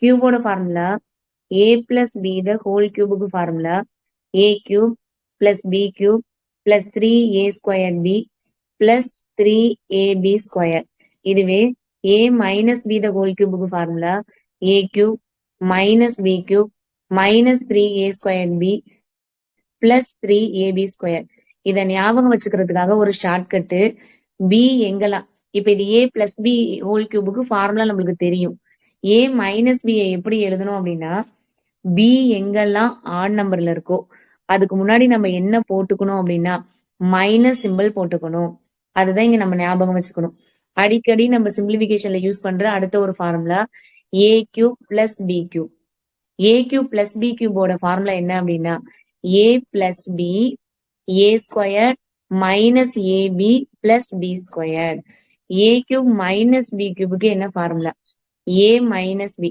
கியூபோட formula a plus B the whole கியூபுக்கு formula a cube plus B cube plus 3a square B plus 3ab square. இதுவே a minus B the whole கியூபுக்கு formula a cube minus B cube minus 3a square B plus 3ab square. இதை ஞாபகம் வச்சுக்கிறதுக்காக ஒரு shortcut B எங்கெல்லாம் இப்ப இது a plus B whole கியூபுக்கு formula நம்மளுக்கு தெரியும். a மைனஸ் பி எப்படி எழுதணும் அப்படின்னா பி எங்கெல்லாம் ஆட் நம்பர்ல இருக்கோ அதுக்கு முன்னாடி நம்ம என்ன போட்டுக்கணும் அப்படின்னா மைனஸ் சிம்பிள் போட்டுக்கணும். அதுதான் இங்க நம்ம ஞாபகம் வச்சுக்கணும். அடிக்கடி நம்ம சிம்பிளிபிகேஷன்ல யூஸ் பண்ற அடுத்த ஒரு formula a cube plus B cube. a cube plus B கியூபோட ஃபார்முலா என்ன அப்படின்னா a plus B a square minus AB plus B square. a cube minus B கியூபுக்கு என்ன ஃபார்முலா a மைனஸ் பி.